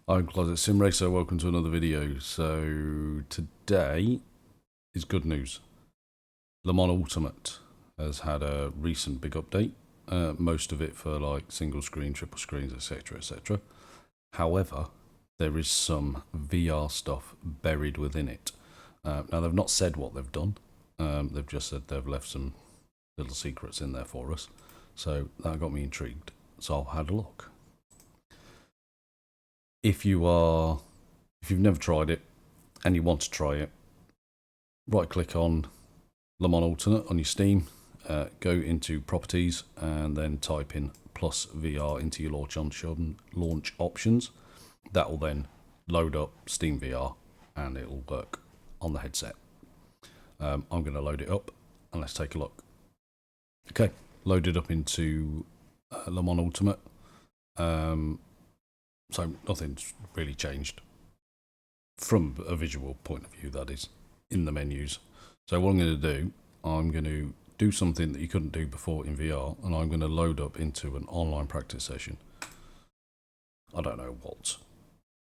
I'm Closet Sim Racer, welcome to another video. So today is good news. Le Mans Ultimate has had a recent big update, most of it for like single screen, triple screens, etc, etc. However, there is some VR stuff buried within it. Now they've not said what they've done, they've just said they've left some little secrets in there for us. So that got me intrigued, so I've had a look. If you've never tried it and you want to try it, right click on Le Mans Ultimate on your Steam, go into properties and then type in plus VR into your launch options. That will then load up Steam VR and it will work on the headset. I'm going to load it up and let's take a look. Okay, loaded up into Le Mans Ultimate. So nothing's really changed from a visual point of view, that is, in the menus. So what I'm going to do something that you couldn't do before in VR, and I'm going to load up into an online practice session. I don't know what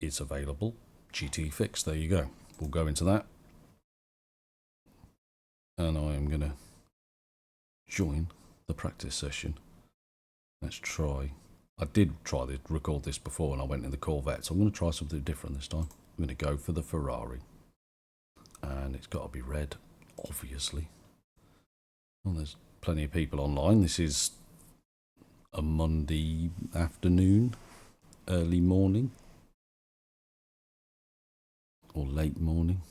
is available. GT Fix, there you go. We'll go into that. And I am going to join the practice session. Let's try. I did record this before and I went in the Corvette, so I'm going to try something different this time. I'm going to go for the Ferrari. And it's got to be red, obviously. Well, there's plenty of people online. This is a Monday afternoon, early morning. Or late morning.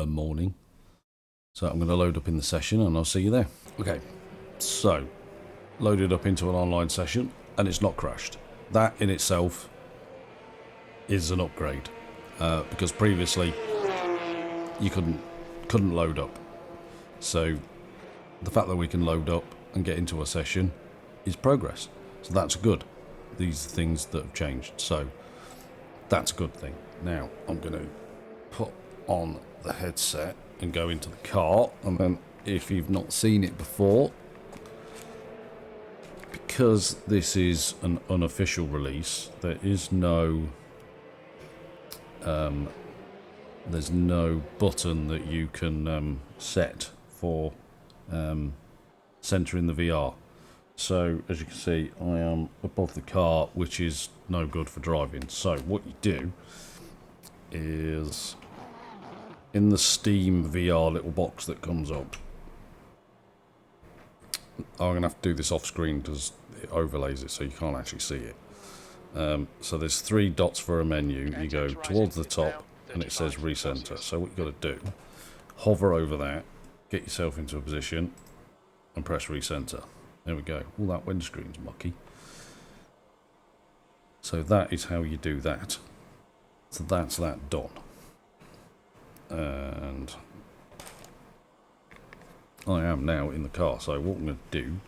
Morning. So I'm going to load up in the session and I'll see you there. Okay, so loaded up into an online session. And it's not crashed. That in itself is an upgrade, because previously you couldn't load up. So the fact that we can load up and get into a session is progress. So that's good. These are things that have changed. So that's a good thing. Now I'm going to put on the headset and go into the car. And then if you've not seen it before, because this is an unofficial release, there is no there's no button that you can set for centering the VR. So as you can see, I am above the car, which is no good for driving. So what you do is, in the Steam VR little box that comes up, I'm going to have to do this off screen because it overlays it so you can't actually see it. So there's 3 dots for a menu. You go towards the top and it says recenter. So what you've got to do, hover over that, get yourself into a position and press recenter. There we go. All that windscreen's mucky. So that is how you do that. So that's that done. And I am now in the car, so what I'm going to do,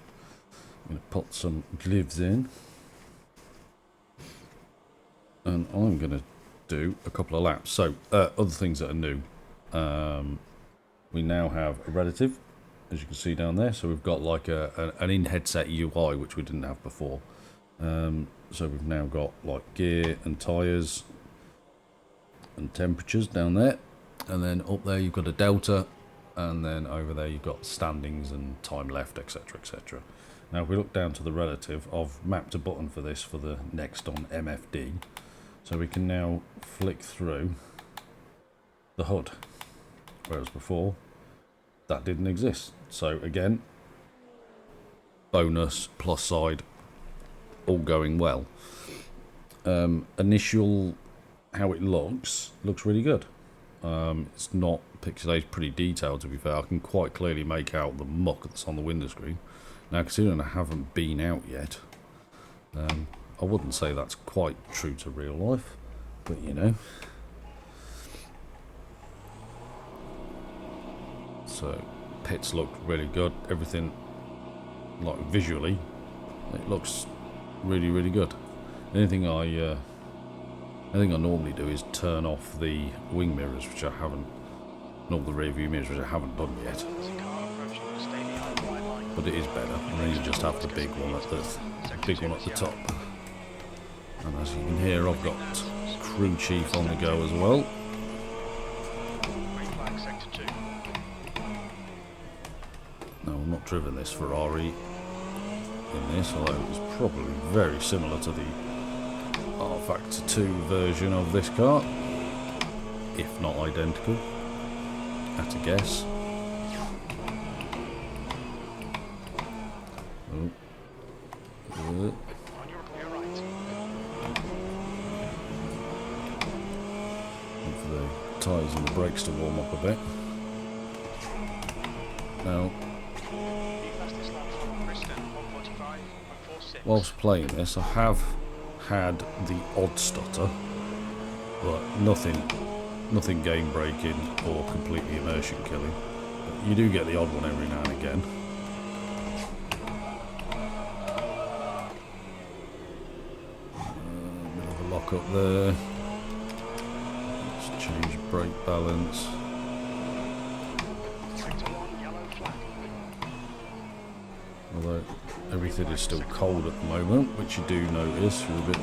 I'm going to put some gloves in, and I'm going to do a couple of laps. So, other things that are new, we now have a relative, as you can see down there, so we've got like an in-headset UI, which we didn't have before. So we've now got like gear and tyres and temperatures down there, and then up there you've got a delta, and then over there you've got standings and time left, etc, etc. Now if we look down to the relative, I've mapped a button for this for the next on MFD, so we can now flick through the HUD, whereas before that didn't exist. So again, bonus, plus side, all going well. Initial how it looks really good. It's not pixelated, pretty detailed to be fair. I can quite clearly make out the muck that's on the window screen. Now considering I haven't been out yet, I wouldn't say that's quite true to real life, but you know. So pits look really good, everything like visually it looks really good. Anything I normally do is turn off the wing mirrors, which I haven't, and all the rear view mirrors, which I haven't done yet. But it is better, and then you just have the big one at the top. And as you can hear, I've got crew chief on the go as well. No, I've not driven this Ferrari in this, although it's probably very similar to the R-Factor 2 version of this car, if not identical, at a guess. Tyres and the brakes to warm up a bit. Now, whilst playing this, I have had the odd stutter, but nothing game breaking or completely immersion killing. But you do get the odd one every now and again. A bit of a lock up there. Change brake balance. Although everything is still cold at the moment, which you do notice, you're a bit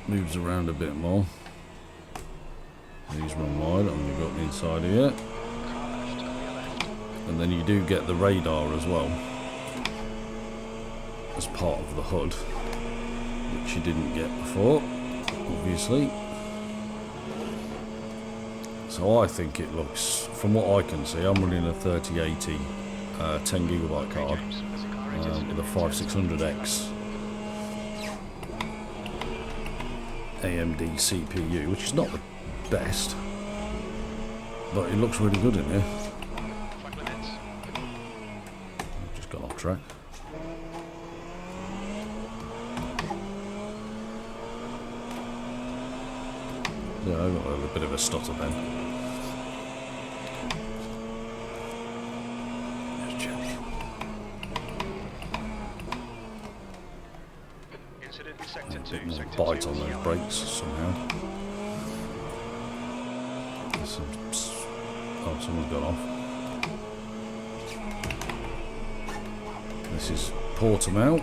moves around a bit more. These run wide, I've only got the inside here. And then you do get the radar as well as part of the HUD, which you didn't get before, obviously. So I think it looks, from what I can see, I'm running a 3080 10GB card with a 5600X AMD CPU, which is not the best, but it looks really good in here. I've just gone off track. Yeah, I got a little bit of a stutter then. A bit more bite on those brakes somehow. Oh, someone's gone off. This is Portimao,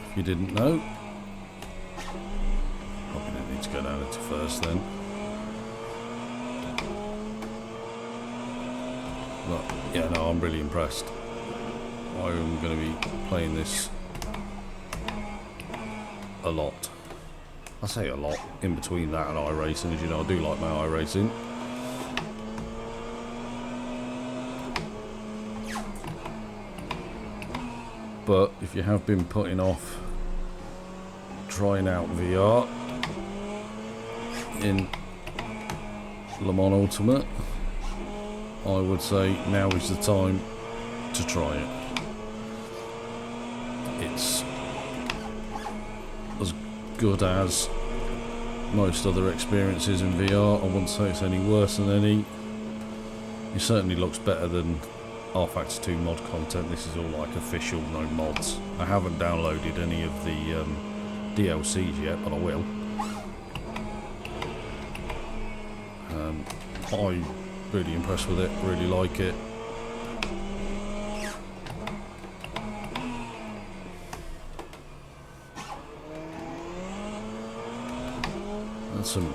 if you didn't know. Probably didn't need to go down into first then. But yeah, no, I'm really impressed. I'm going to be playing this a lot. I say a lot in between that and iRacing, as you know, I do like my iRacing. But if you have been putting off trying out VR in Le Mans Ultimate, I would say now is the time to try it. It's as good as most other experiences in VR. I wouldn't say it's any worse than any. It certainly looks better than R-Factor 2 mod content. This is all like official, no mods. I haven't downloaded any of the DLCs yet, but I will. I'm really impressed with it, really like it. And some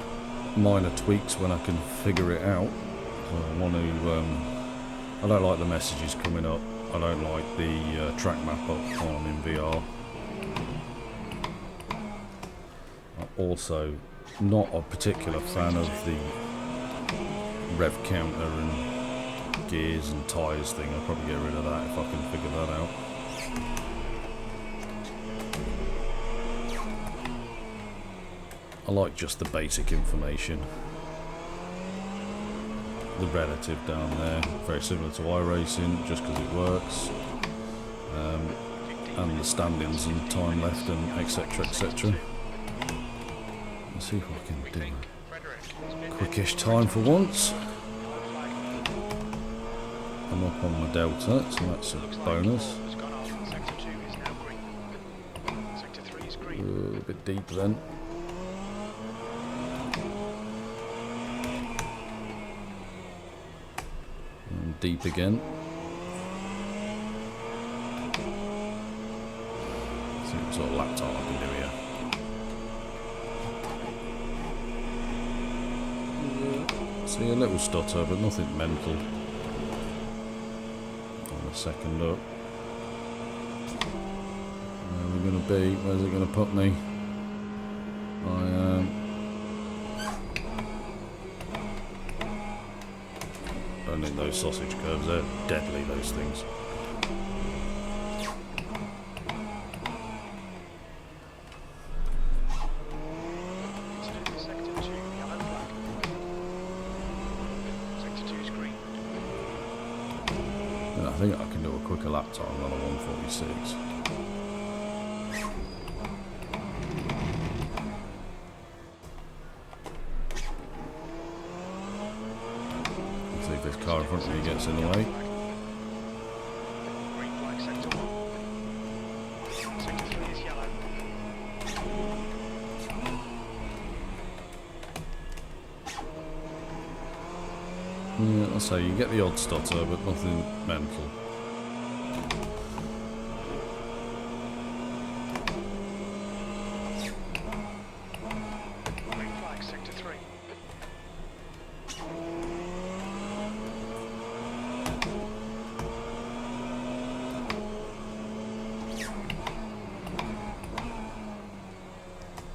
minor tweaks when I can figure it out. I want to. I don't like the messages coming up. I don't like the track map up while I'm in VR. I'm also not a particular fan of the rev counter and gears and tyres thing. I'll probably get rid of that if I can figure that out. I like just the basic information. The relative down there, very similar to iRacing, just because it works. And the standings and time left and etc, etc. Let's see if I can do a quickish time for once. I'm up on my delta, so that's a bonus. A bit deep then. And deep again. See what sort of laptop I can do here. See a little stutter, but nothing mental. On the second up. Where are we going to be? Where's it going to put me? Don't think those sausage curves are deadly, those things. And I think I can do a quicker lap time than a 146. This car in front of me gets in the way. Yeah, I'll say you get the odd stutter, but nothing mental.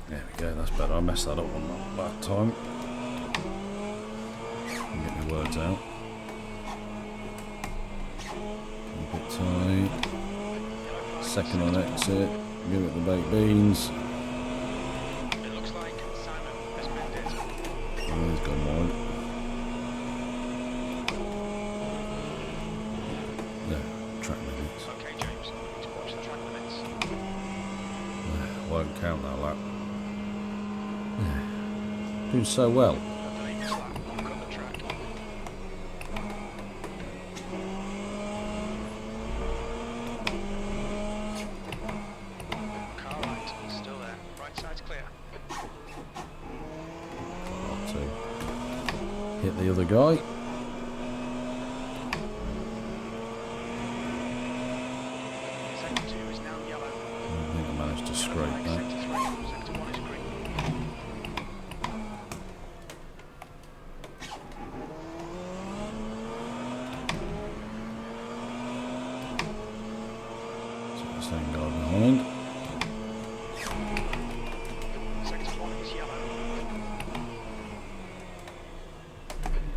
There we go, that's better. I messed that up on that time. Get my words out. Keep it tight. Second on exit. Give it the baked beans. It looks like Simon has been dead. Oh, he's gone wide. There, track limits. Okay, James, need to watch the track limits. Won't count that lap. Doing so well. I believe this lap will cut the track. Car right, still there. Right side's clear. Not to hit the other guy. Sector 2 is now yellow. I think I managed to scrape that. Sector 3, sector 1 is green. Same guy behind. Sector 1 is yellow.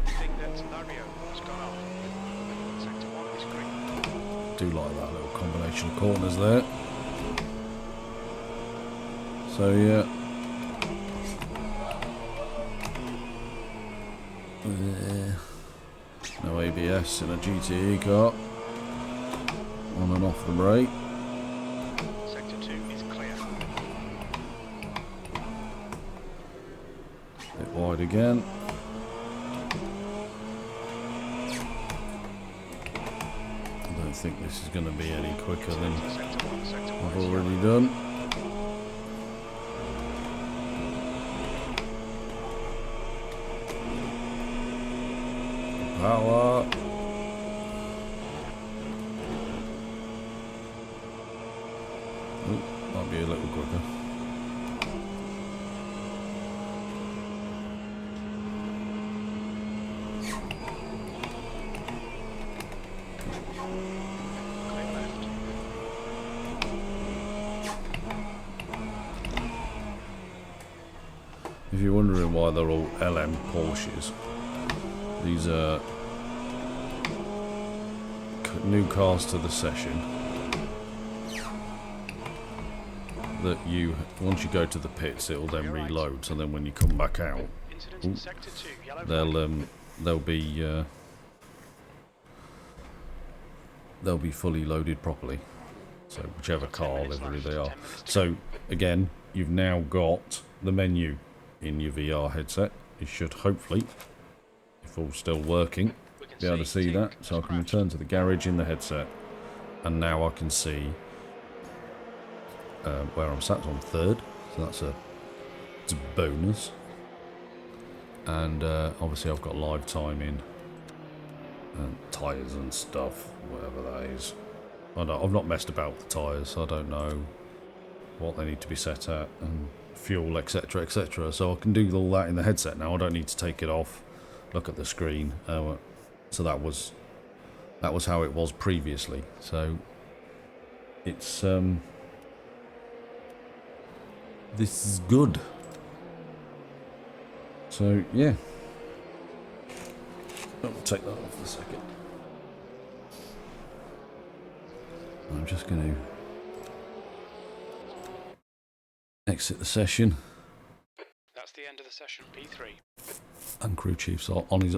I think that Mario has gone off. Sector 1 is green. Do like that little combination of corners there. So yeah. No ABS in a GTE car. On and off the brake. Sector 2 is clear. Bit wide again. I don't think this is going to be any quicker than Sector 1, sector 1 I've is already yellow. done. Power. Ooh, might be a little quicker. Clear left. If you're wondering why they're all LM Porsches, these are new cars to the session that you, once you go to the pits, it'll then reload. So then when you come back out, Incident in sector 2, yellow. they'll be fully loaded properly. So whichever car livery they are. So again, you've now got the menu in your VR headset. You should hopefully, if all still working, be able to see that. So I can return to the garage in the headset, and now I can see where I'm sat on third. So it's a bonus. And obviously I've got live time in and tyres and stuff, whatever that is. I've not messed about with the tyres, so I don't know what they need to be set at, and fuel, etc, etc. So I can do all that in the headset now. I don't need to take it off look at the screen. So that was how it was previously. So it's this is good. So yeah, I'll take that off for a second. I'm just going to exit the session. That's the end of the session, P3. And crew chief's on his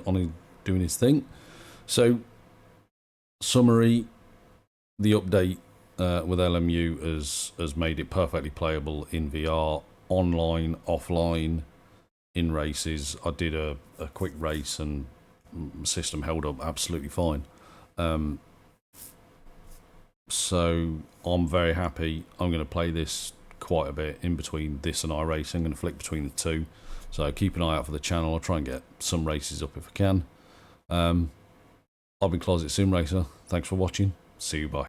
doing his thing. So summary: the update with LMU has made it perfectly playable in VR, online, offline, in races. I did a quick race and system held up absolutely fine. So I'm very happy. I'm going to play this quite a bit in between this and iRacing. I'm going to flick between the two. So keep an eye out for the channel. I'll try and get some races up if I can. I've been Closet Sim Racer. Thanks for watching. See you. Bye.